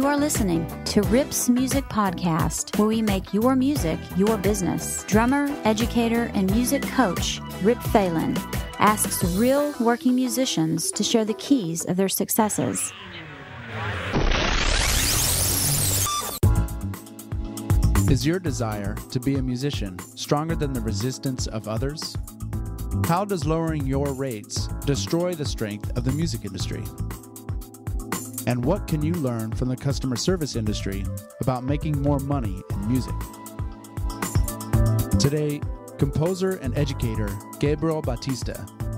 You are listening to Rip's Music Podcast, where we make your music your business. Drummer, educator, and music coach Rip Phelan asks real working musicians to share the keys of their successes. Is your desire to be a musician stronger than the resistance of others? How does lowering your rates destroy the strength of the music industry? And what can you learn from the customer service industry about making more money in music? Today, composer and educator Gabriel Batista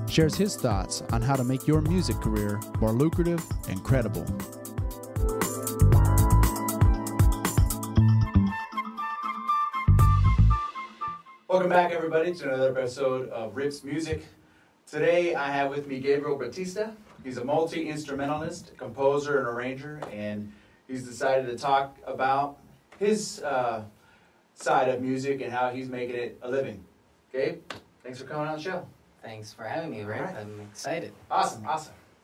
shares his thoughts on how to make your music career more lucrative and credible. Welcome back, everybody, to another episode of Rip's Music. Today, I have with me Gabriel Batista. He's a multi-instrumentalist, composer, and arranger, and he's decided to talk about his side of music and how he's making it a living. Gabe, thanks for coming on the show. Thanks for having me, Rick. Right. I'm excited. Awesome.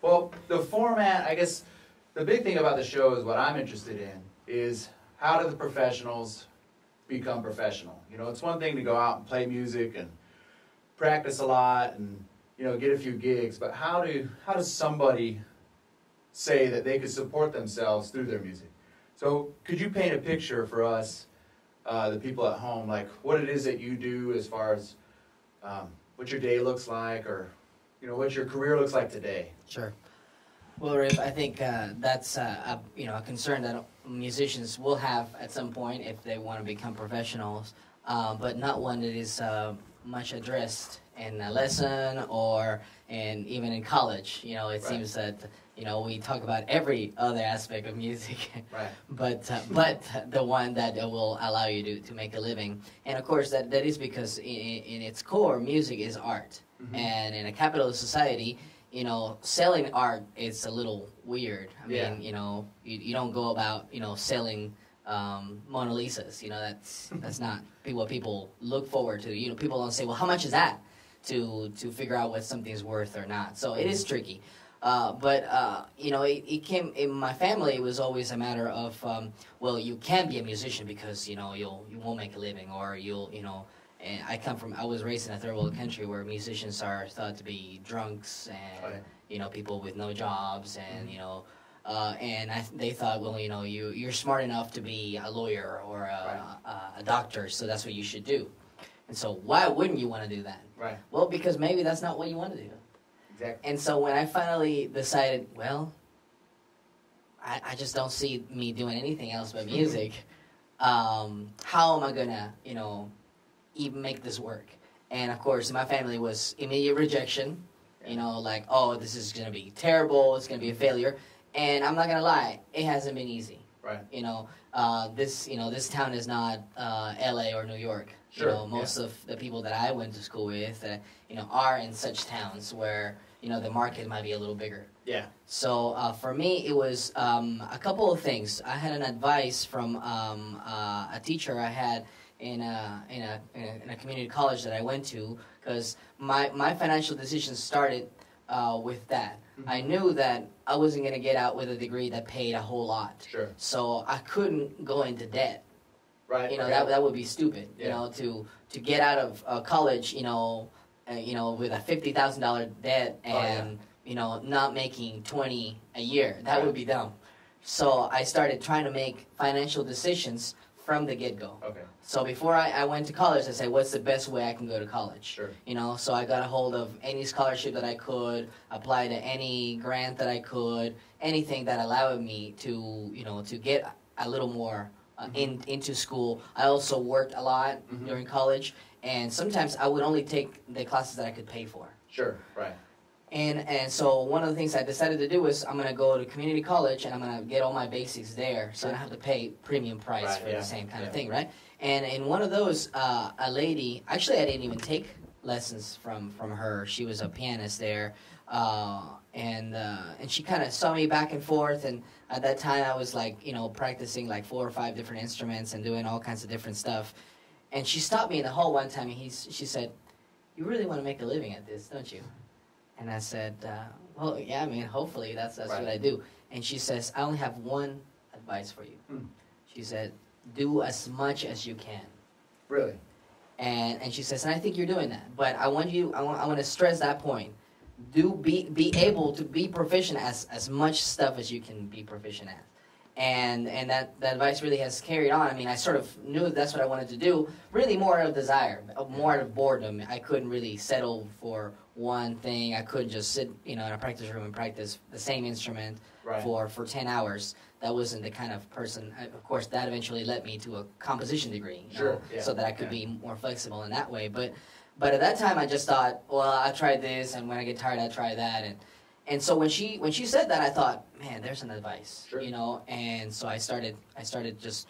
Well, the format, I guess, the big thing about the show is what I'm interested in is how do the professionals become professional? You know, it's one thing to go out and play music and practice a lot and, you know, get a few gigs, but how does somebody say that they could support themselves through their music? So could you paint a picture for us, the people at home, like what it is that you do as far as what your day looks like, or, you know, what your career looks like today? Sure. Well, Rick, I think that's a concern that musicians will have at some point if they want to become professionals, but not one that is much addressed in a lesson or even in college. You know, it seems that, you know, we talk about every other aspect of music, right. but the one that will allow you to make a living. And of course, that is because in its core, music is art. Mm-hmm. And in a capitalist society, you know, selling art is a little weird. I mean, you know, you don't go about, you know, selling Mona Lisas. You know, that's not what people look forward to. You know, people don't say, well, how much is that, to figure out what something's worth or not. So it is tricky. But you know, it came in my family. It was always a matter of, well, you can be a musician because, you know, you won't make a living, or you know. And I was raised in a third world country where musicians are thought to be drunks and, you know, people with no jobs, and, you know, they thought, well, you know, you're smart enough to be a lawyer or a doctor, so that's what you should do. And so why wouldn't you want to do that? Right. Well, because maybe that's not what you want to do. Exactly. And so when I finally decided, well, I just don't see me doing anything else but music, how am I going to, you know, even make this work? And of course, my family was immediate rejection, you know, like, oh, this is going to be terrible, it's going to be a failure. And I'm not going to lie, it hasn't been easy. Right. You know, this town is not LA or New York. Sure. You know, most of the people that I went to school with, you know, are in such towns where, you know, the market might be a little bigger. Yeah. So for me, it was a couple of things. I had an advice from a teacher I had in a community college that I went to, because my financial decisions started with that. Mm-hmm. I knew that I wasn't going to get out with a degree that paid a whole lot. Sure. So I couldn't go into debt. Right. You know, that would be stupid. Yeah. You know, to get out of college, you know, with a $50,000 debt and you know, not making $20 a year, that would be dumb. So I started trying to make financial decisions from the get-go. Okay. So before I went to college, I said, what's the best way I can go to college? Sure. You know, so I got a hold of any scholarship that I could, apply to any grant that I could, anything that allowed me to, you know, to get a little more into school. I also worked a lot during college, and sometimes I would only take the classes that I could pay for. Sure, right. And so one of the things I decided to do was I'm going to go to community college, and I'm going to get all my basics there, so I don't have to pay premium price for the same kind of thing, right? And in one of those, a lady, actually I didn't even take lessons from her. She was a pianist there, and she kind of saw me back and forth, and at that time I was like, you know, practicing like 4 or 5 different instruments and doing all kinds of different stuff. And she stopped me in the hall one time, and she said, "You really want to make a living at this, don't you?" And I said, well, yeah, I mean, hopefully that's what I do. And she says, "I only have one advice for you. Hmm. She said, do as much as you can. Really? And she says, and I think you're doing that. But I want to stress that point. Be able to be proficient as much stuff as you can be proficient at. And that advice really has carried on. I mean, I sort of knew that's what I wanted to do, really more out of desire, more out of boredom. I couldn't really settle for one thing. I couldn't just sit, in a practice room and practice the same instrument Right. for 10 hours. That wasn't the kind of person. Of course, that eventually led me to a composition degree, Sure, yeah, so that I could be more flexible in that way. But at that time, I just thought, well, I tried this, and when I get tired, I try that, and so when she said that, I thought, man, there's an advice, Sure. And so I started just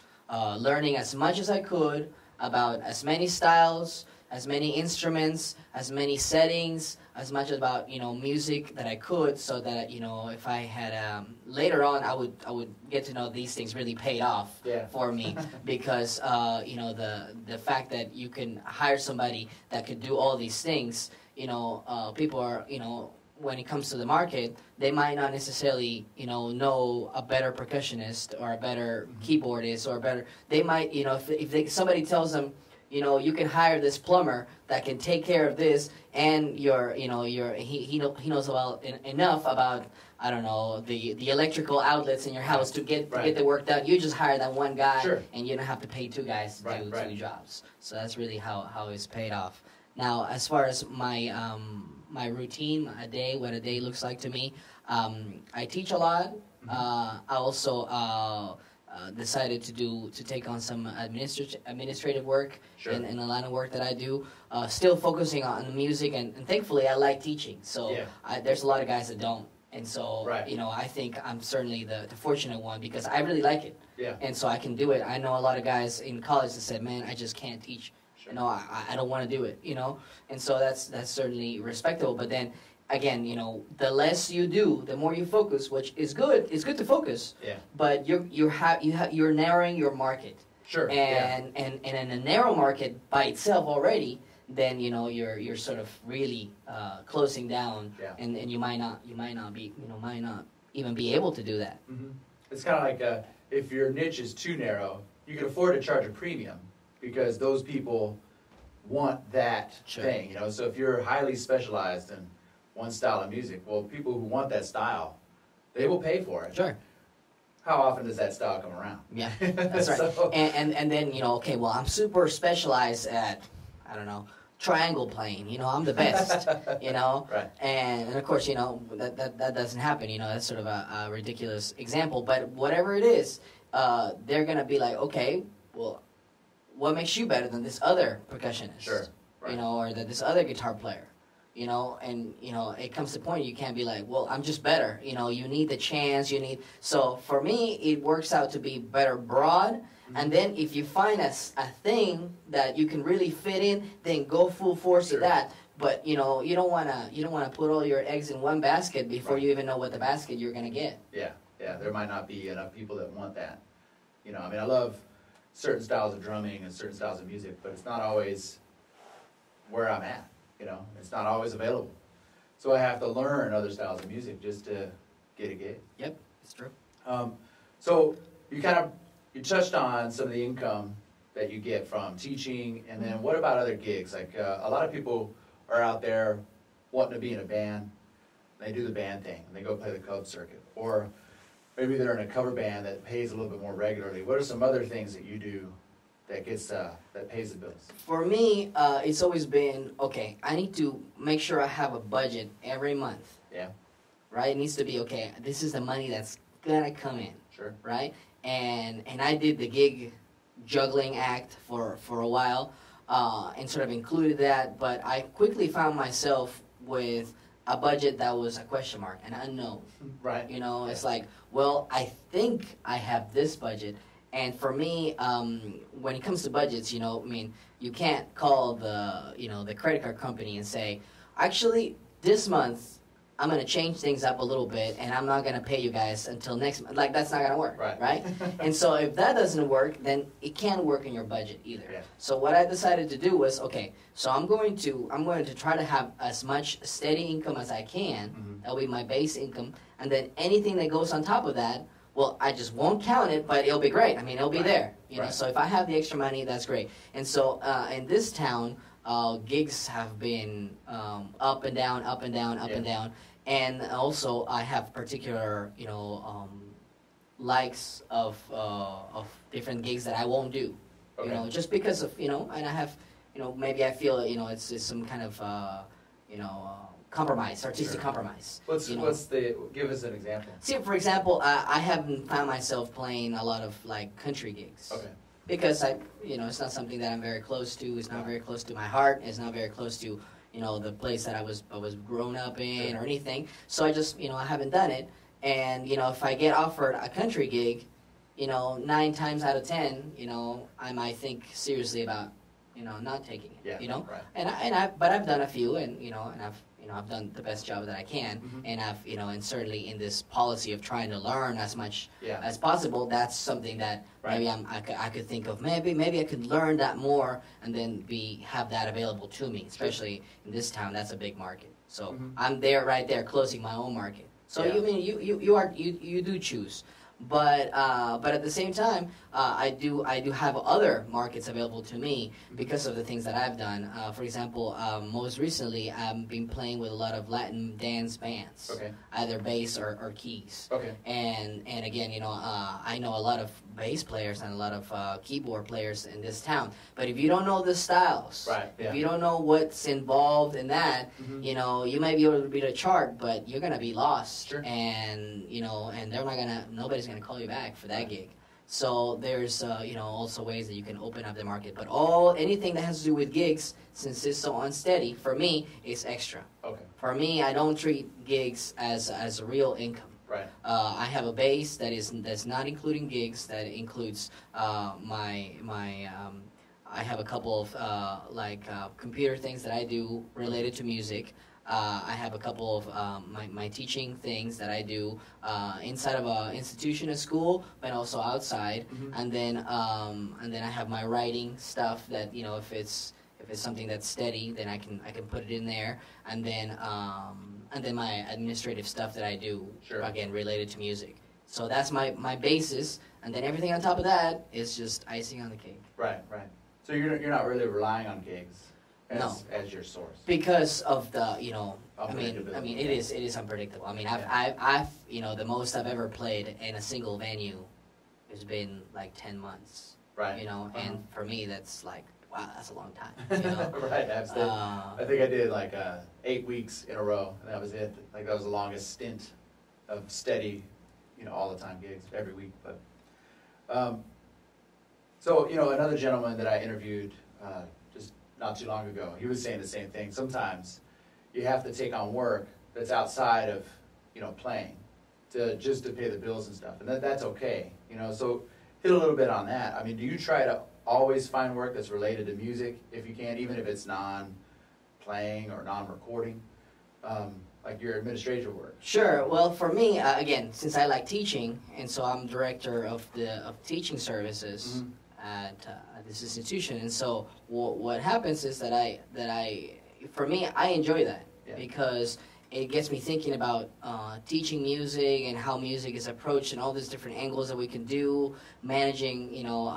learning as much as I could about as many styles, as many instruments, as many settings, as much about music that I could, so that if I had later on, I would get to know these things really paid off for me because the fact that you can hire somebody that could do all these things, people are when it comes to the market, they might not necessarily, know a better percussionist or a better keyboardist or a better. They might, if somebody tells them, you can hire this plumber that can take care of this, and he knows enough about, I don't know, the electrical outlets in your house to get the work done. You just hire that one guy, Sure. and you don't have to pay two guys to do two jobs. So that's really how it's paid off. Now, as far as my routine, what a day looks like to me, I teach a lot. I also decided to take on some administrative work in the line of work that I do, still focusing on the music, and thankfully I like teaching. So there's a lot of guys that don't. And so, I think I'm certainly the fortunate one because I really like it. Yeah. And so I can do it. I know a lot of guys in college that said, man, I just can't teach. Sure. I don't want to do it, And so that's certainly respectable. But then, again, the less you do, the more you focus, which is good. It's good to focus. Yeah. But you're narrowing your market. Sure. And in a narrow market by itself already, then you're sort of really closing down, and you might not even be able to do that. Mm-hmm. It's kind of like if your niche is too narrow, you can afford to charge a premium because those people want that thing. So if you're highly specialized in one style of music, well, people who want that style, they will pay for it. Sure. How often does that style come around? Yeah, that's right. So, and then okay, well, I'm super specialized at, I don't know, triangle playing. I'm the best. Right. And of course, that doesn't happen. That's sort of a ridiculous example. But whatever it is, they're gonna be like, okay, well, what makes you better than this other percussionist? Sure. Right. Or this other guitar player. And it comes to a point you can't be like, well, I'm just better. You need the chance. So for me, it works out to be better broad. And then if you find a thing that you can really fit in, then go full force to that. But you don't wanna put all your eggs in one basket before you even know what the basket you're gonna get. Yeah. There might not be enough people that want that. I love certain styles of drumming and certain styles of music, but it's not always where I'm at. It's not always available. So I have to learn other styles of music just to get a gig. Yep, it's true. So you touched on some of the income that you get from teaching, and then what about other gigs? Like a lot of people are out there wanting to be in a band. They do the band thing, and they go play the club circuit. Or maybe they're in a cover band that pays a little bit more regularly. What are some other things that you do that pays the bills? For me, it's always been, okay, I need to make sure I have a budget every month. Yeah. Right? It needs to be, okay, this is the money that's gonna come in. Sure. Right? And I did the gig juggling act for a while, and sort of included that, but I quickly found myself with a budget that was a question mark, an unknown. Right. It's like, well, I think I have this budget. And for me, when it comes to budgets, you can't call the credit card company and say, actually, this month, I'm going to change things up a little bit, and I'm not going to pay you guys until next month. Like, that's not going to work, right? And so if that doesn't work, then it can't work in your budget either. Yeah. So what I decided to do was, okay, so I'm going to try to have as much steady income as I can. Mm-hmm. That'll be my base income. And then anything that goes on top of that, well, I just won't count it, but it'll be great. I mean, it'll be there. You know, Right. so if I have the extra money, that's great. And so in this town, gigs have been up and down, up and down, up and down. And also, I have particular, you know, likes of different gigs that I won't do. Okay. You know, just because of, you know, and I have, you know, maybe I feel, you know, it's some kind of, you know, compromise, artistic compromise. What's you know? what's the? Give us an example. See, for example, I haven't found myself playing a lot of like country gigs. Okay. Because you know, it's not something that I'm very close to. It's not very close to my heart. It's not very close to, you know, the place that I was grown up in or anything. So I just, you know, I haven't done it. And you know, if I get offered a country gig, you know, 9 times out of 10, you know, I might think seriously about, you know, not taking it. Yeah, you know, right. but I've done a few, and you know, and I've done the best job that I can, Mhm. and I've, you know, and certainly in this policy of trying to learn as much Yeah. as possible, that's something that Right. maybe I could think of. Maybe I could learn that more, and then have that available to me. Especially in this town, that's a big market. So Mhm. I'm there, right there, closing my own market. So Yeah. you do choose. But at the same time, I do have other markets available to me because of the things that I've done. For example, most recently, I've been playing with a lot of Latin dance bands, Okay. either bass or keys. Okay. And again, you know, I know a lot of bass players and a lot of keyboard players in this town. But if you don't know the styles, Right, yeah. if you don't know what's involved in that, Mhm. you know, you may be able to beat a chart, but you're gonna be lost. Sure. And you know, and nobody's gonna call you back for that gig. So there's you know, also ways that you can open up the market. But anything that has to do with gigs, since it's so unsteady, for me, is extra. Okay. For me, I don't treat gigs as a real income. Right. I have a base that's not including gigs. That includes my I have a couple of computer things that I do related to music. I have a couple of my teaching things that I do inside of an institution, a school, but also outside. Mhm. And then I have my writing stuff that, you know, if it's something that's steady, then I can put it in there. And then my administrative stuff that I do, Sure. again, related to music. So that's my basis, and then everything on top of that is just icing on the cake. Right. Right. So you're not really relying on gigs No. as your source. Because of the, you know, I mean, Unpredictability. it is unpredictable. I mean, I've, you know, the most I've ever played in a single venue has been like 10 months. Right. You know, Uh-huh. and for me, that's like, wow, that's a long time. You know? Right. Absolutely. Uh, I think I did like 8 weeks in a row, and that was it. Like that was the longest stint of steady, you know, all the time gigs every week. But so you know, another gentleman that I interviewed just not too long ago, he was saying the same thing. Sometimes you have to take on work that's outside of, you know, playing just to pay the bills and stuff, and that's okay. You know, so hit a little bit on that. I mean, do you try to always find work that's related to music if you can, even if it's non-playing or non-recording, like your administrative work? Sure. Well, for me, again, since I like teaching, and so I'm director of teaching services at this institution, and so what happens is that for me, I enjoy that because it gets me thinking about teaching music and how music is approached and all these different angles that we can do, managing, you know,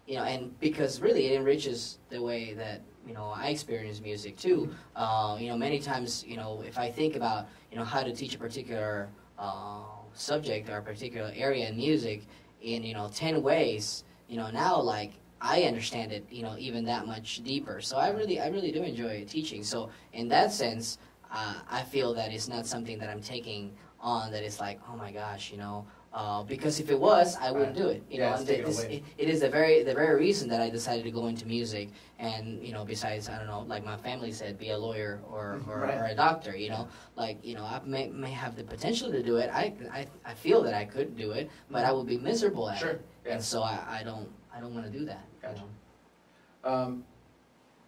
and because really it enriches the way that, you know, I experience music too. You know, many times, you know, if I think about, you know, how to teach a particular subject or a particular area in music in, you know, 10 ways, you know, now like I understand it, you know, even that much deeper. So I really do enjoy teaching. So in that sense, I feel that it's not something that I'm taking on that is like, oh my gosh, you know, because if it was, I wouldn't do it. You know, it's taken away. it is the very reason that I decided to go into music. And you know, besides, I don't know, like my family said, be a lawyer or Right. a doctor. You know, like, you know, I may have the potential to do it. I feel that I could do it, but I would be miserable at Sure. it. Yeah. And so I don't want to do that. you Gotcha. know?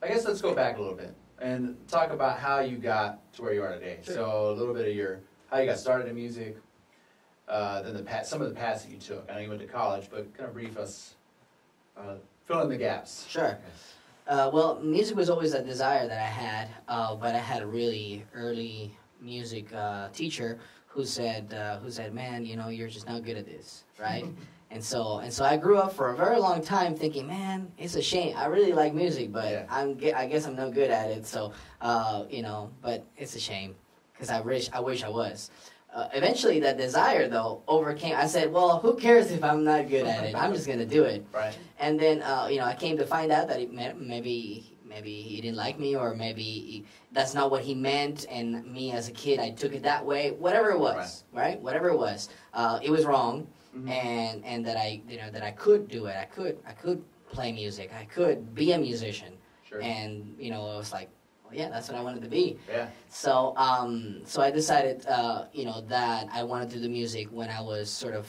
I guess let's go back a little bit and talk about how you got to where you are today. Sure. So a little bit of how you got started in music, then some of the paths that you took. I know you went to college, but kind of brief us, fill in the gaps. Sure. Well, music was always a desire that I had, but I had a really early music teacher who said, man, you know, you're just not good at this, right? And so I grew up for a very long time thinking, man, it's a shame. I really like music, but I guess I'm no good at it. So, you know, but it's a shame because I wish I was. Eventually, that desire though overcame. I said, well, who cares if I'm not good at it? I'm just gonna do it. Right. And then, you know, I came to find out that maybe he didn't like me, or maybe that's not what he meant, and me as a kid, I took it that way. Whatever it was, right? Whatever it was wrong. And that I could do it. I could play music. I could be a musician. Sure. And you know, it was like, well, yeah, that's what I wanted to be. Yeah. So so I decided, you know, that I wanted to do music when I was sort of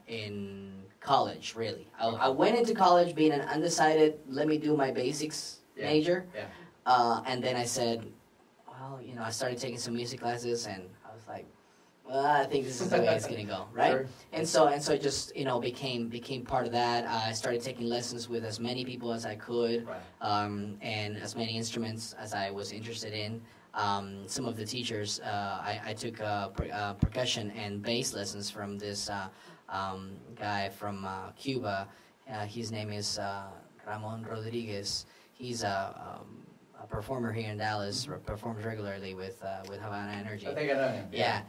in college. Really, I went into college being an undecided. Let me do my basics major. Yeah. And then I said, well, you know, I started taking some music classes, and I was like, well, I think this is the way it's gonna go, right? Sure. And so I just, you know, became part of that. I started taking lessons with as many people as I could, and as many instruments as I was interested in. Some of the teachers, I took percussion and bass lessons from this guy from Cuba. His name is Ramon Rodriguez. He's a performer here in Dallas, performs regularly with Havana Energy. I think I know him. Yeah.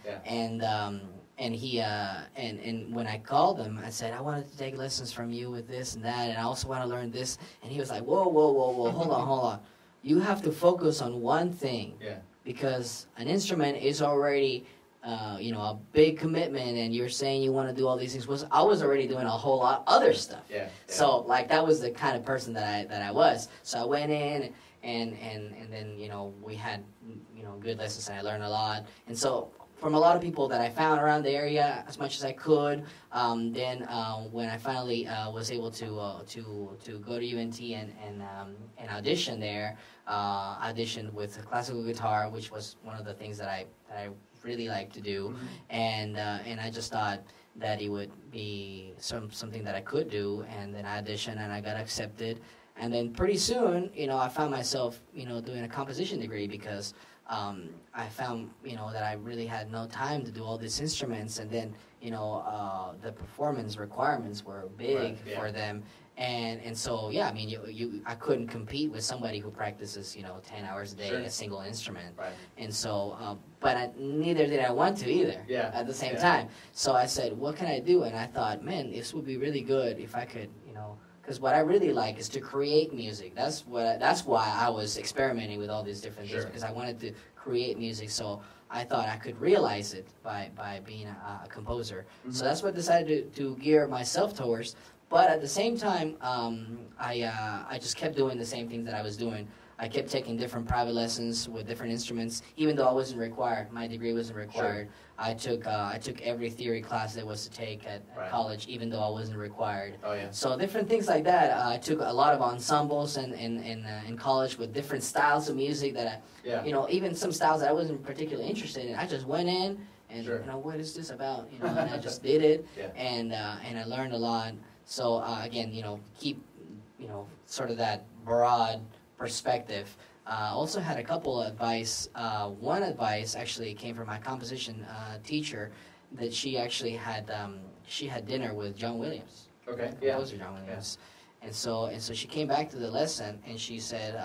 And he and when I called him, I said, I wanted to take lessons from you with this and that, and I also want to learn this. And he was like, whoa, hold on. You have to focus on one thing. Yeah. Because an instrument is already, you know, a big commitment, and you're saying you want to do all these things. I was already doing a whole lot of other stuff. Yeah. So like that was the kind of person that I was. So I went in. And then, you know, we had, you know, good lessons, and I learned a lot. And so from a lot of people that I found around the area as much as I could, then when I finally was able to go to UNT and audition there, auditioned with classical guitar, which was one of the things that I really liked to do. And I just thought that it would be something that I could do, and then I auditioned and I got accepted. And then pretty soon, you know, I found myself, you know, doing a composition degree because I found, you know, that I really had no time to do all these instruments. And then, you know, the performance requirements were big for them. And so, yeah, I mean, I couldn't compete with somebody who practices, you know, 10 hours a day a single instrument. Right. And so, but neither did I want to either at the same time. So I said, what can I do? And I thought, man, this would be really good if I could, you know, because what I really like is to create music. That's why I was experimenting with all these different things, because I wanted to create music. So I thought I could realize it by being a composer. So that's what I decided to gear myself towards. But at the same time, I just kept doing the same things that I was doing. I kept taking different private lessons with different instruments, even though I wasn't required. My degree wasn't required. I took every theory class there was to take at college, even though I wasn't required. So different things like that. I took a lot of ensembles in college with different styles of music that you know, even some styles that I wasn't particularly interested in. I just went in and you know, what is this about? You know, and I just did it, and I learned a lot. So again, you know, keep, you know, sort of that broad perspective. Also had a couple of advice. One advice actually came from my composition teacher, that she actually had dinner with John Williams. Okay. Composer John Williams. And so she came back to the lesson and she said,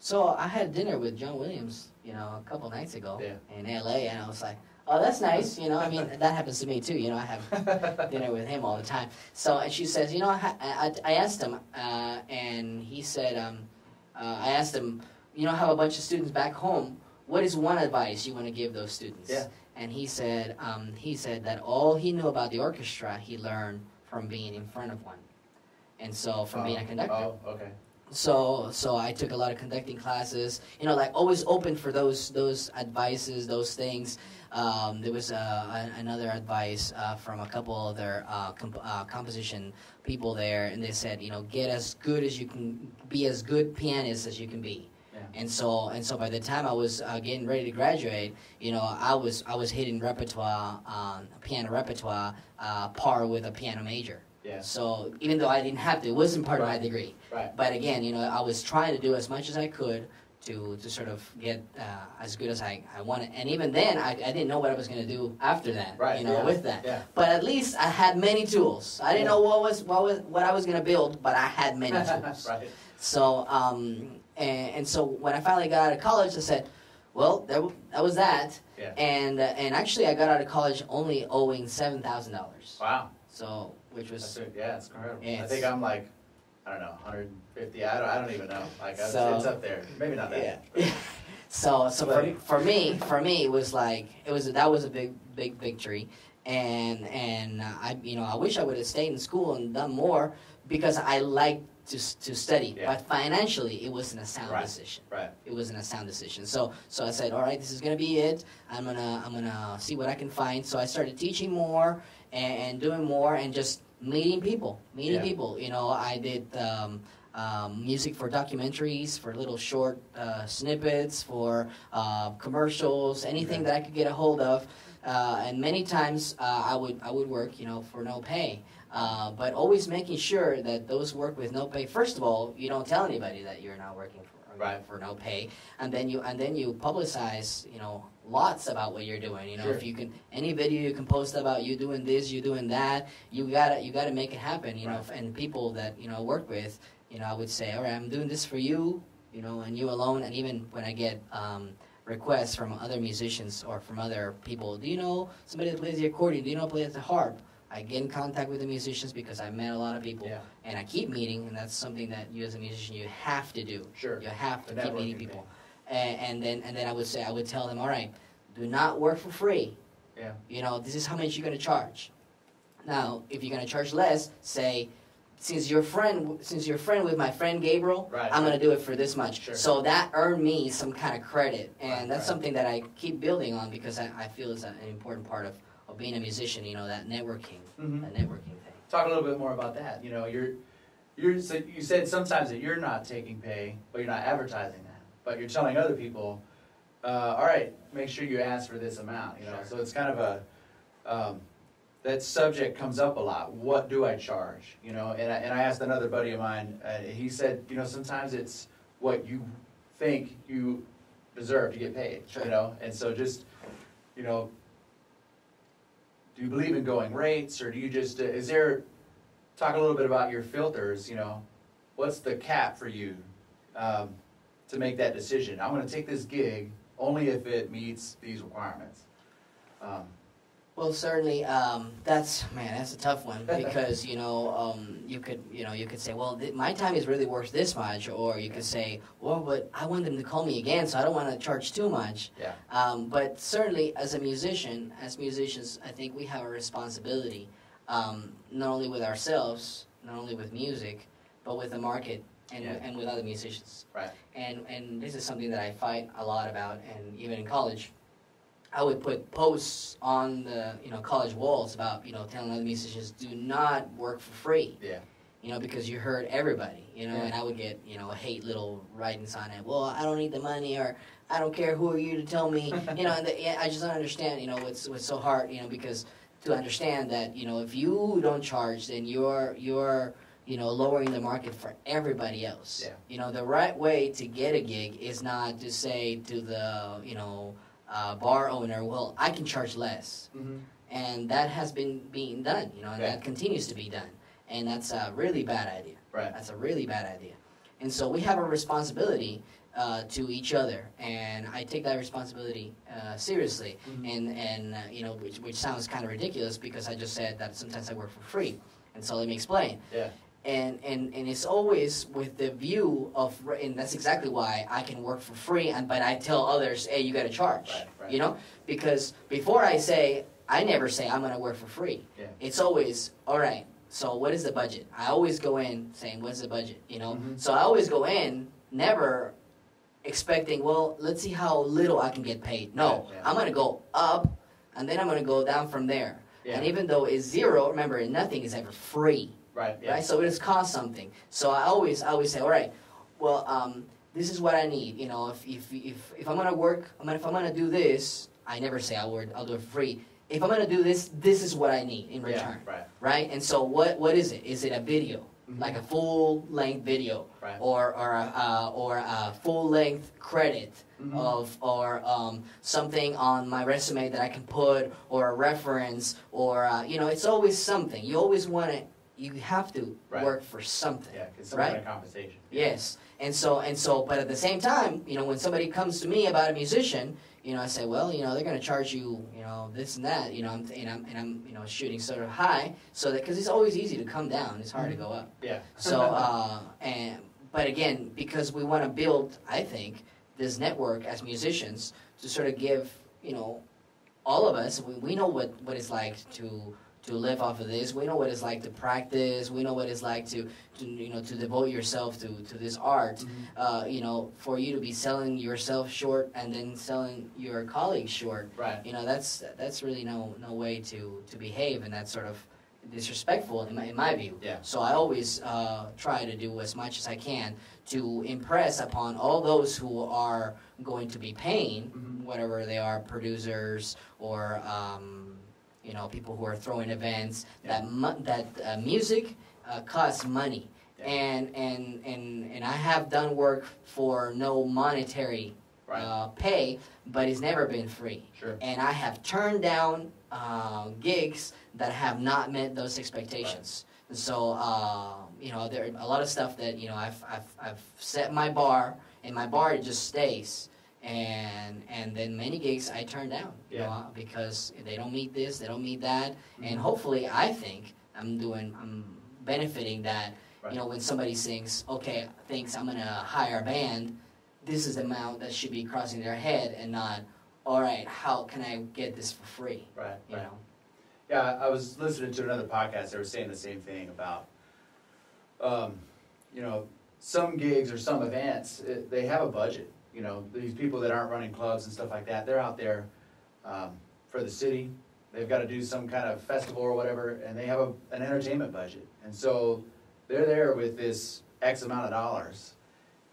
so I had dinner with John Williams, you know, a couple nights ago in LA, and I was like, oh, that's nice, you know, I mean, that happens to me too, you know, I have dinner with him all the time. So, and she says, you know, I asked him, and he said, I asked him, you know, I have a bunch of students back home, what is one advice you want to give those students? And he said that all he knew about the orchestra, he learned from being in front of one. And so, from being a conductor. Oh, okay. So I took a lot of conducting classes, you know, like always open for those advices, those things. There was another advice from a couple other composition people there, and they said, you know, get as good as you can, be as good pianist as you can be. And so by the time I was getting ready to graduate, you know, I was hitting repertoire, piano repertoire, par with a piano major. So even though I didn't have to, it wasn't part of my degree. But again, you know, I was trying to do as much as I could to sort of get as good as I wanted. And even then, I didn't know what I was going to do after that, Right, you know, yeah, with that. yeah. But at least I had many tools. I didn't know what I was going to build, but I had many tools. Right. So, and so when I finally got out of college, I said, well, that was that. Yeah. And actually, I got out of college only owing $7,000. Wow. So, which was Yeah, it's incredible. Yeah, I think I'm like, I don't know, 150. I don't even know. Like it's up there. Maybe not that. Yeah. So for me it was like that was a big victory, and I wish I would have stayed in school and done more because I liked to study, Yeah. but financially it wasn't a sound Right. decision. Right. It wasn't a sound decision. So I said, all right, this is gonna be it. I'm gonna see what I can find. So I started teaching more and doing more and just meeting people. Yeah. You know, I did music for documentaries, for little short snippets, for commercials, anything that I could get a hold of. And many times I would work, you know, for no pay. But always making sure that those work with no pay. First of all, you don't tell anybody that you're not working for no pay, and then you publicize, you know, lots about what you're doing. You know, Sure. if you can, any video you can post about you doing this, you doing that, you gotta make it happen. You know, and people that you know work with, you know, I would say, all right, I'm doing this for you, you know, and you alone. And even when I get requests from other musicians or from other people, do you know somebody that plays the accordion? Do you know plays the harp? I get in contact with the musicians because I met a lot of people, Yeah. and I keep meeting, and that's something that you as a musician you have to do. Sure. You have to The keep meeting networking people, and then I would tell them, all right, do not work for free. Yeah. You know, this is how much you're going to charge. Now, if you're going to charge less, say, since you're friend with my friend Gabriel, Right, I'm right. going to do it for this much. Sure. So that earned me some kind of credit, and Right, that's right. something that I keep building on because I feel is an important part of being a musician. You know, that networking, Mhm. that networking thing. Talk a little bit more about that. You know, so you said sometimes that you're not taking pay, but you're not advertising that. But you're telling other people, all right, make sure you ask for this amount. You know, Sure. so it's kind of a that subject comes up a lot. What do I charge? You know, and I asked another buddy of mine. He said, you know, sometimes it's what you think you deserve to get paid. Sure. You know, and so just, you know. Do you believe in going rates, or do you just, talk a little bit about your filters, you know, what's the cap for you to make that decision? I'm going to take this gig only if it meets these requirements. Well, certainly, that's a tough one because you could say, well, my time is really worth this much, or you could say, well, but I want them to call me again, so I don't want to charge too much. Yeah. But certainly, as musicians, I think we have a responsibility, not only with ourselves, not only with music, but with the market and with other musicians. Right. And this is something that I fight a lot about, and even in college. I would put posts on the college walls about telling other musicians do not work for free. Yeah. Because you hurt everybody. Yeah. And I would get hate little writings on it. Well, I don't need the money, or I don't care who are you to tell me. And I just don't understand. What's so hard. Because to understand that if you don't charge, then you're lowering the market for everybody else. Yeah. The right way to get a gig is not to say to the bar owner, well, I can charge less. Mm-hmm. And that has been being done, and that continues to be done. And that's a really bad idea. Right. That's a really bad idea. And so we have a responsibility to each other, and I take that responsibility seriously. Mm-hmm. And which sounds kind of ridiculous because I just said that sometimes I work for free. And so let me explain. Yeah. And it's always with the view of, and that's exactly why I can work for free, but I tell others, hey, you got to charge, right. Because before I never say I'm going to work for free. Yeah. It's always, all right, so what is the budget? I always go in saying, what's the budget, Mm-hmm. So I always go in, never expecting, well, let's see how little I can get paid. No, Yeah. I'm going to go up, and then I'm going to go down from there. Yeah. And even though it's zero, remember, nothing is ever free. Right. Yeah. Right, so it has cost something. So I always say, all right, well, this is what I need. If I'm gonna work, if I'm gonna do this, I never say I'll do it for free. If I'm gonna do this, this is what I need in return. Yeah, right. Right, and so what is it? Is it a video? like a full-length video, Right. or a full-length credit or something on my resume that I can put, or a reference, or it's always something. You always want to. You have to work for something. Yeah, it's some kind of compensation. Yes, and so, but at the same time, when somebody comes to me about a musician, I say, well, they're going to charge you, this and that, and I'm shooting sort of high, so that, because it's always easy to come down, it's hard to go up. Yeah. So, but again, because we want to build, I think, this network as musicians to sort of give, all of us, we know what it's like to live off of this. We know what it's like to practice. We know what it's like to devote yourself to this art. For you to be selling yourself short and then selling your colleagues short. Right. That's really no way to behave, and that's sort of disrespectful in my view. Yeah. So I always try to do as much as I can to impress upon all those who are going to be paying, whatever they are, producers or people who are throwing events, that music costs money, and I have done work for no monetary pay, but it's never been free. Sure. And I have turned down gigs that have not met those expectations. Right. So there are a lot of stuff that I've set my bar, and my bar just stays. And then many gigs I turn down, because they don't meet this, they don't meet that, and hopefully I think I'm benefiting that. Right. When somebody thinks I'm gonna hire a band, this is the amount that should be crossing their head, and not, all right, how can I get this for free? Right. You know. Yeah, I was listening to another podcast. They were saying the same thing about, some gigs or some events, they have a budget. These people that aren't running clubs and stuff like that, they're out there for the city. They've got to do some kind of festival or whatever, and they have an entertainment budget. And so they're there with this X amount of dollars.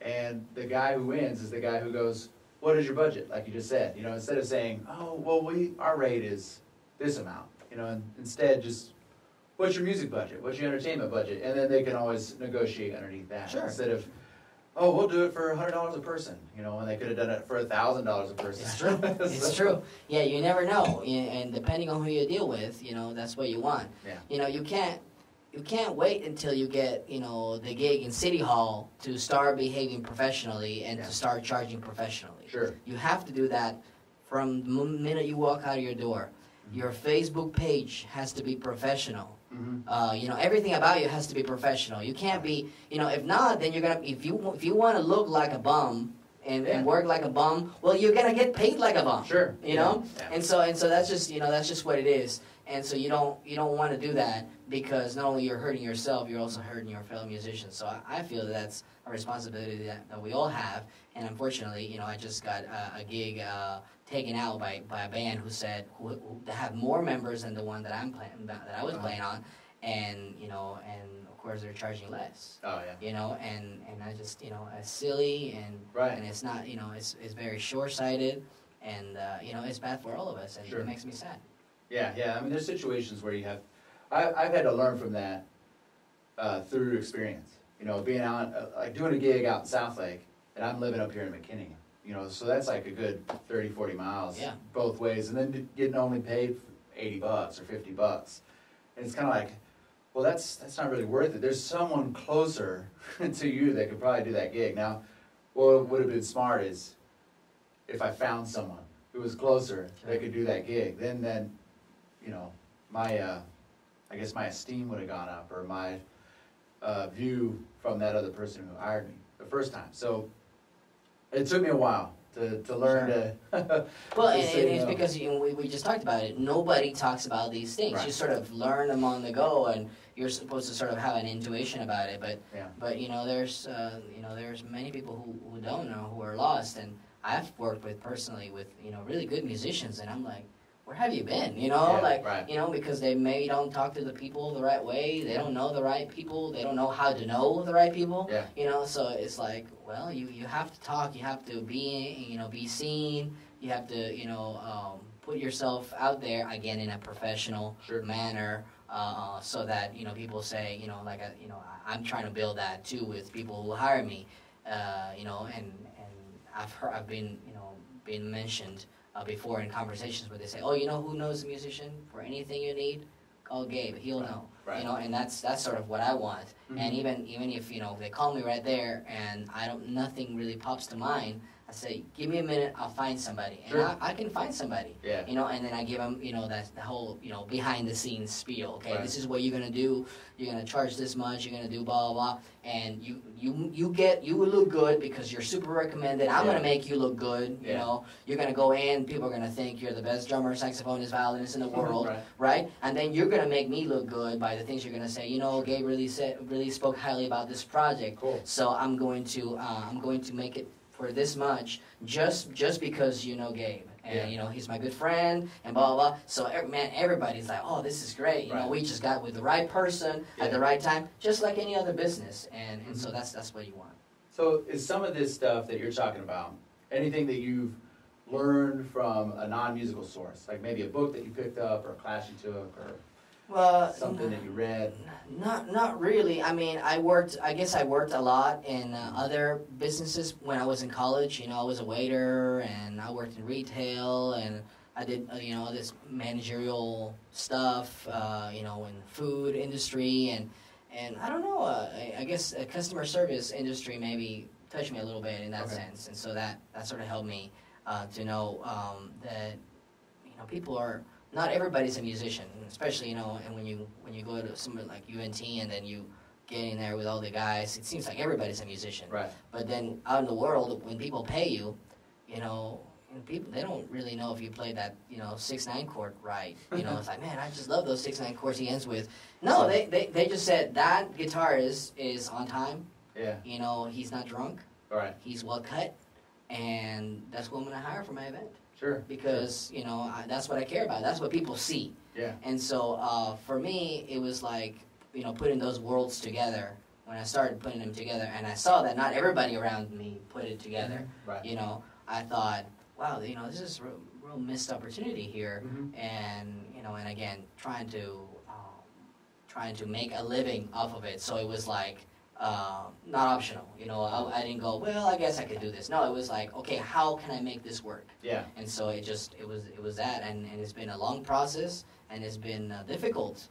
And the guy who wins is the guy who goes, what is your budget? Like you just said, instead of saying, oh, well, our rate is this amount, and instead just, what's your music budget? What's your entertainment budget? And then they can always negotiate underneath that. Sure. Instead of, oh, we'll do it for $100 a person, and they could have done it for $1,000 a person. It's true. It's true. Yeah, you never know, and depending on who you deal with, that's what you want. Yeah. You can't wait until you get, the gig in City Hall to start behaving professionally and to start charging professionally. Sure. You have to do that from the minute you walk out of your door. Mm-hmm. Your Facebook page has to be professional. Mm-hmm. Everything about you has to be professional. You can't be, if not, then you're gonna. If you want to look like a bum and work like a bum, well, you're gonna get paid like a bum. Sure. Yeah. And so that's just what it is. And so you don't want to do that, because not only you're hurting yourself, you're also hurting your fellow musicians. So I feel that's a responsibility that we all have. And unfortunately, I just got a gig taken out by a band who said who have more members than the one that I was playing on, and and of course they're charging less. Oh yeah. And I just it's silly, and it's not it's very short-sighted, and it's bad for all of us, and it makes me sad. Yeah. I mean, there's situations where you have, I've had to learn from that through experience. Being out, like doing a gig out in South Lake, and I'm living up here in McKinney. So that's like a good 30, 40 miles both ways, and then getting only paid $80 or $50. And it's kind of like, well, that's not really worth it. There's someone closer to you that could probably do that gig. Now, what would have been smart is if I found someone who was closer that could do that gig, then my I guess my esteem would have gone up, or my view from that other person who hired me the first time. So it took me a while to learn to. Well, and it's because we just talked about it. Nobody talks about these things. Right. You sort of learn them on the go, and you're supposed to sort of have an intuition about it. But there's many people who don't know, who are lost, and I've worked personally with really good musicians, and I'm like, where have you been? Because they maybe don't talk to the people the right way. They don't know the right people. They don't know how to know the right people. Yeah. So it's like, well, you have to talk. You have to be seen. You have to, put yourself out there again in a professional manner. so that people say I'm trying to build that too with people who hire me, and I've been been mentioned before in conversations where they say, oh, who knows a musician for anything you need? Call Gabe, he'll know. Right. And that's sort of what I want. Mm-hmm. And even if they call me right there and nothing really pops to mind, I say, give me a minute, I'll find somebody. And sure. I can find somebody. Yeah. And then I give them, that the whole, behind the scenes spiel. Okay, right. This is what you're gonna do. You're gonna charge this much. You're gonna do blah blah blah. And you will look good because you're super recommended. I'm gonna make you look good. Yeah. You're gonna go in. People are gonna think you're the best drummer, saxophonist, violinist in the world, right? And then you're gonna make me look good by the things you're gonna say. Gabe really spoke highly about this project. Cool. So I'm going to make it for this much, just because Gabe, and he's my good friend, and blah blah blah. So everybody's like, oh, this is great. We just got with the right person at the right time, just like any other business, and so that's what you want. So is some of this stuff that you're talking about anything that you've learned from a non-musical source, like maybe a book that you picked up or a class you took, or something that you read? Not really. I mean, I guess I worked a lot in other businesses when I was in college. I was a waiter, and I worked in retail, and I did this managerial stuff, in food industry, and I don't know. I guess a customer service industry maybe touched me a little bit in that sense, and so that sort of helped me to know that people are. Not everybody's a musician, especially and when you go to somewhere like UNT and then you get in there with all the guys, it seems like everybody's a musician. Right. But then out in the world, when people pay you, people they don't really know if you played that 6/9 chord right. It's like, man, I just love those 6/9 chords he ends with. No, they just said that guitar is on time. Yeah. He's not drunk. All right. He's well cut, and that's what I'm gonna hire for my event. Sure. Because, that's what I care about. That's what people see. Yeah. And so for me, it was like, putting those worlds together. When I started putting them together, and I saw that not everybody around me put it together, right. I thought, wow, this is a real missed opportunity here. Mm-hmm. And, and again, trying to make a living off of it. So it was like, not optional. I didn't go, well, I guess I could do this. No, it was like, okay, how can I make this work? Yeah. And so it was that, and it's been a long process, and it's been difficult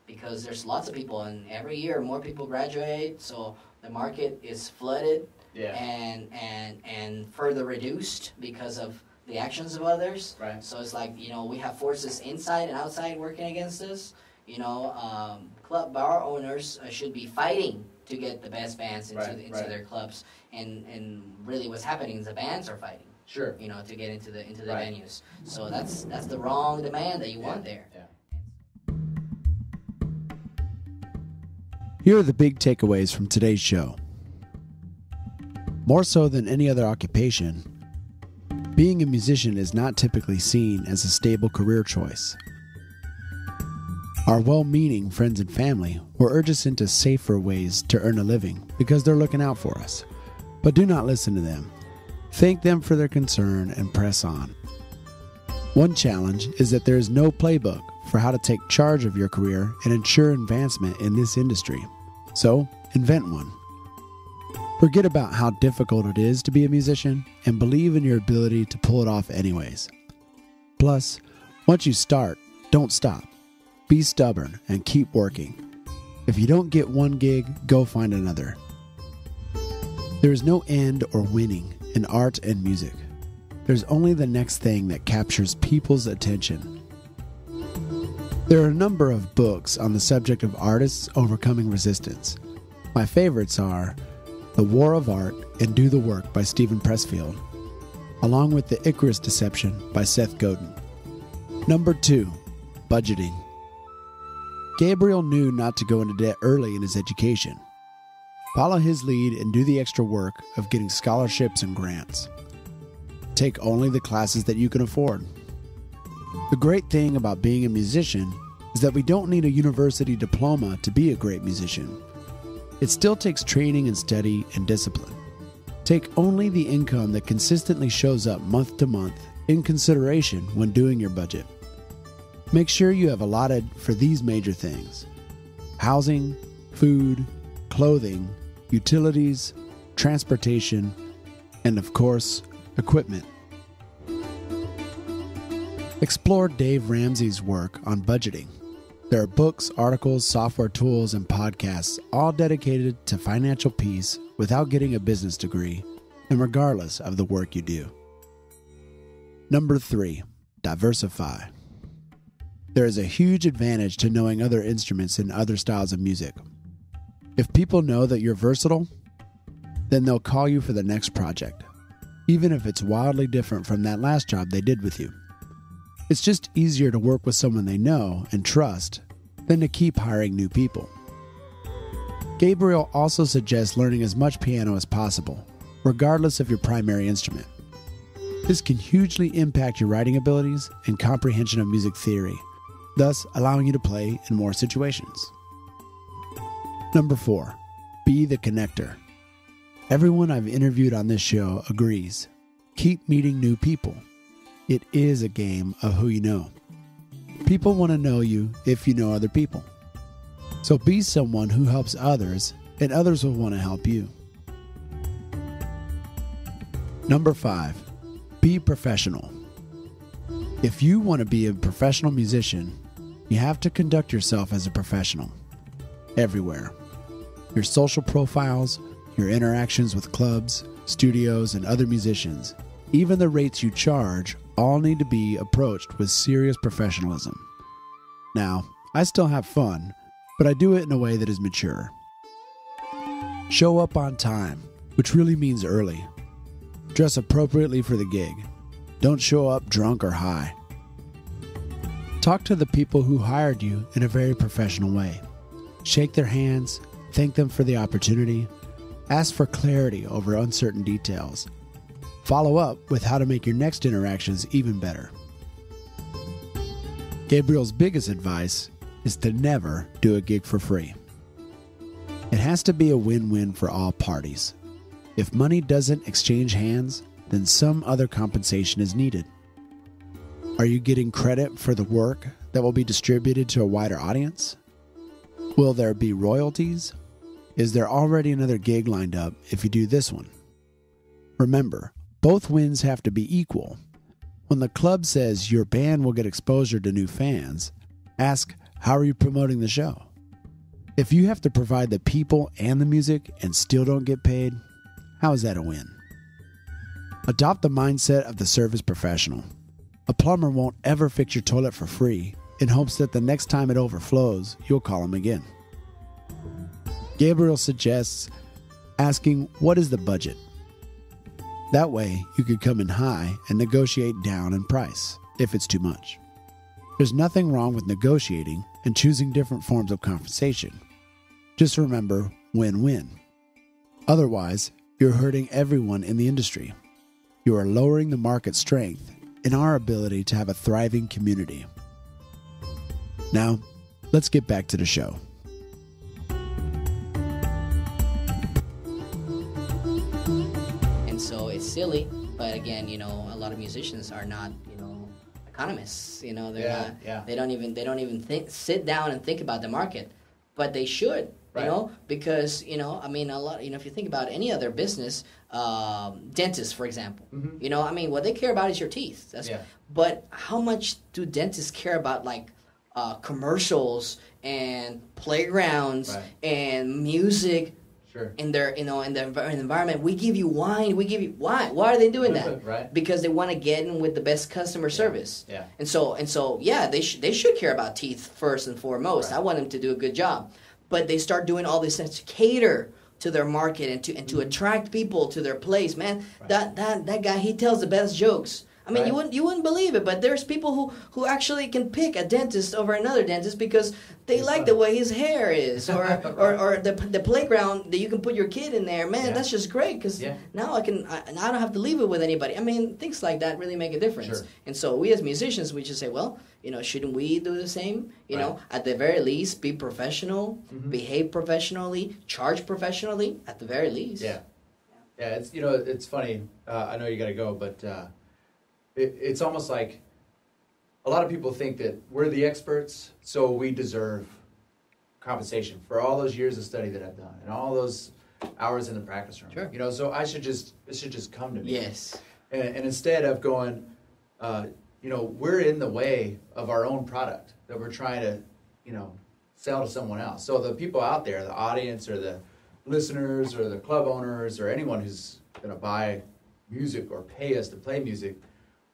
because there's lots of people, and every year more people graduate, so the market is flooded and further reduced because of the actions of others. Right. So it's like, we have forces inside and outside working against us. Club bar owners should be fighting to get the best bands into their clubs, and really what's happening is the bands are fighting. Sure. To get into the venues. So that's the wrong demand that you want there. Yeah. Here are the big takeaways from today's show. More so than any other occupation, being a musician is not typically seen as a stable career choice. Our well-meaning friends and family will urge us into safer ways to earn a living because they're looking out for us. But do not listen to them. Thank them for their concern and press on. One challenge is that there is no playbook for how to take charge of your career and ensure advancement in this industry. So, invent one. Forget about how difficult it is to be a musician and believe in your ability to pull it off anyways. Plus, once you start, don't stop. Be stubborn and keep working. If you don't get one gig, go find another. There is no end or winning in art and music. There's only the next thing that captures people's attention. There are a number of books on the subject of artists overcoming resistance. My favorites are The War of Art and Do the Work by Stephen Pressfield, along with The Icarus Deception by Seth Godin. Number 2, budgeting. Gabriel knew not to go into debt early in his education. Follow his lead and do the extra work of getting scholarships and grants. Take only the classes that you can afford. The great thing about being a musician is that we don't need a university diploma to be a great musician. It still takes training and study and discipline. Take only the income that consistently shows up month to month in consideration when doing your budget. Make sure you have allotted for these major things: housing, food, clothing, utilities, transportation, and of course, equipment. Explore Dave Ramsey's work on budgeting. There are books, articles, software tools, and podcasts all dedicated to financial peace without getting a business degree and regardless of the work you do. Number 3, diversify. There is a huge advantage to knowing other instruments and other styles of music. If people know that you're versatile, then they'll call you for the next project, even if it's wildly different from that last job they did with you. It's just easier to work with someone they know and trust than to keep hiring new people. Gabriel also suggests learning as much piano as possible, regardless of your primary instrument. This can hugely impact your writing abilities and comprehension of music theory, thus allowing you to play in more situations. Number 4, be the connector. Everyone I've interviewed on this show agrees. Keep meeting new people. It is a game of who you know. People want to know you if you know other people. So be someone who helps others, and others will want to help you. Number 5, be professional. If you want to be a professional musician, you have to conduct yourself as a professional. Everywhere. Your social profiles, your interactions with clubs, studios, and other musicians, even the rates you charge, all need to be approached with serious professionalism. Now, I still have fun, but I do it in a way that is mature. Show up on time, which really means early. Dress appropriately for the gig. Don't show up drunk or high. Talk to the people who hired you in a very professional way. Shake their hands, thank them for the opportunity, ask for clarity over uncertain details. Follow up with how to make your next interactions even better. Gabriel's biggest advice is to never do a gig for free. It has to be a win-win for all parties. If money doesn't exchange hands, then some other compensation is needed. Are you getting credit for the work that will be distributed to a wider audience? Will there be royalties? Is there already another gig lined up if you do this one? Remember, both wins have to be equal. When the club says your band will get exposure to new fans, ask, how are you promoting the show? If you have to provide the people and the music and still don't get paid, how is that a win? Adopt the mindset of the service professional. A plumber won't ever fix your toilet for free in hopes that the next time it overflows, you'll call him again. Gabriel suggests asking, what is the budget? That way, you could come in high and negotiate down in price if it's too much. There's nothing wrong with negotiating and choosing different forms of compensation. Just remember, win-win. Otherwise, you're hurting everyone in the industry. You are lowering the market strength and our ability to have a thriving community. Now, let's get back to the show. And so it's silly, but again, a lot of musicians are not, economists. They're not. They don't even sit down and think about the market, but they should. Right. Because a lot. If you think about any other business, dentists, for example, what they care about is your teeth. But how much do dentists care about commercials and playgrounds and music? Sure. In their in the environment, we give you wine. We give you why? Why are they doing that? Right. Because they want to get in with the best customer service. Yeah. And so they should care about teeth first and foremost. Right. I want them to do a good job. But they start doing all this to cater to their market and to attract people to their place. Man, that guy, he tells the best jokes. I mean, you wouldn't believe it, but there's people who actually can pick a dentist over another dentist because they like the way his hair is, or the playground that you can put your kid in there. Man, that's just great because now I don't have to leave it with anybody. I mean, things like that really make a difference. Sure. And so we as musicians, we just say, well, shouldn't we do the same? At the very least, be professional, behave professionally, charge professionally. At the very least. Yeah. It's funny. I know you got to go, but. It's almost like a lot of people think that we're the experts, so we deserve compensation for all those years of study that I've done and all those hours in the practice room. Sure. You know, so it should just come to me. Yes. And instead of going, you know, we're in the way of our own product that we're trying to, you know, sell to someone else. So the people out there, the audience or the listeners or the club owners or anyone who's going to buy music or pay us to play music,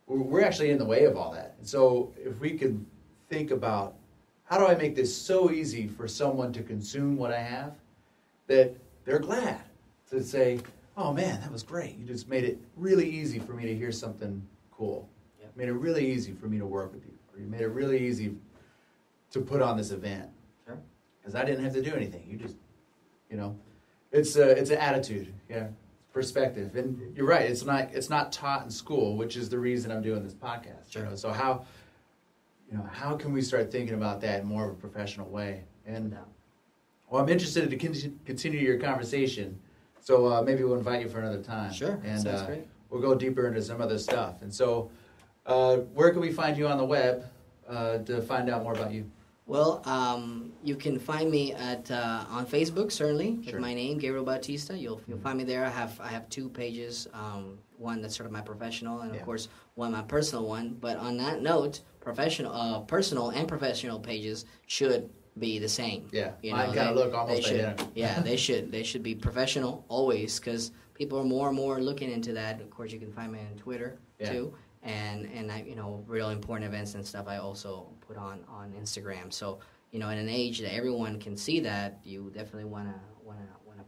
we're actually in the way of all that. And so if we can think about, how do I make this so easy for someone to consume what I have, that they're glad to say, oh man, that was great. You just made it really easy for me to hear something cool. Yep. Made it really easy for me to work with you. Or you made it really easy to put on this event. Sure. Because I didn't have to do anything. You just, you know, it's an attitude, yeah, perspective. And you're right, it's not taught in school, which is the reason I'm doing this podcast. Sure. You know? So how can we start thinking about that in more of a professional way? And well, I'm interested to continue your conversation. So maybe we'll invite you for another time. Sure, and sounds great. We'll go deeper into some other stuff. And so where can we find you on the web to find out more about you? Well, you can find me at on Facebook, certainly, Sure. with my name, Gabriel Bautista. You'll find me there. I have two pages, one that's sort of my professional, and of course one my personal one. But on that note, personal and professional pages should be the same. Yeah, you mine kind of look almost identical. Yeah, they should be professional always, because people are more and more looking into that. Of course, you can find me on Twitter too. And I, you know, real important events and stuff I also put on Instagram. So, you know, in an age that everyone can see that, you definitely wanna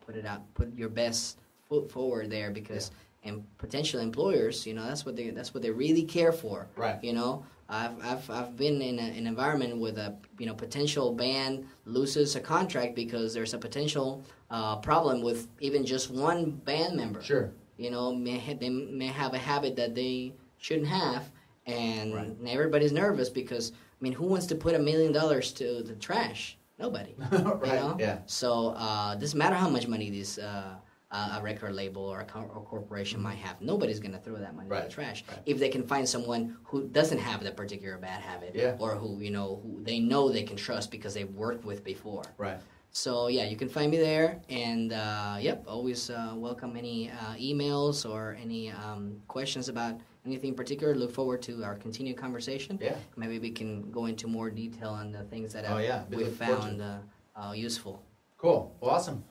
put it out, put your best foot forward there, because and potential employers, you know, that's what they really care for. Right. You know, I've been in an environment with a, you know, potential band loses a contract because there's a potential problem with even just one band member. Sure. You know, they may have a habit that they shouldn't have, and everybody's nervous because, I mean, who wants to put $1 million to the trash? Nobody. Right. You know? Yeah. So doesn't matter how much money this a record label or a corporation might have. Nobody's going to throw that money in the trash if they can find someone who doesn't have that particular bad habit, or who, you know, who they know they can trust because they've worked with before. Right. So yeah, you can find me there, and always welcome any emails or any questions about anything in particular. Look forward to our continued conversation. Yeah. Maybe we can go into more detail on the things that we found useful. Cool. Well, awesome.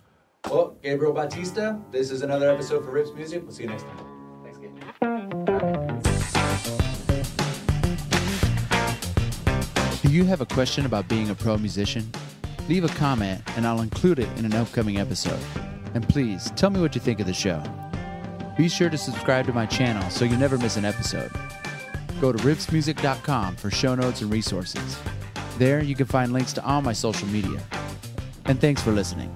Well, Gabriel Batista, this is another episode for Rips Music. We'll see you next time. Thanks, Gabe. Do you have a question about being a pro musician? Leave a comment and I'll include it in an upcoming episode. And please, tell me what you think of the show. Be sure to subscribe to my channel so you never miss an episode. Go to ripsmusic.com for show notes and resources. There you can find links to all my social media. And thanks for listening.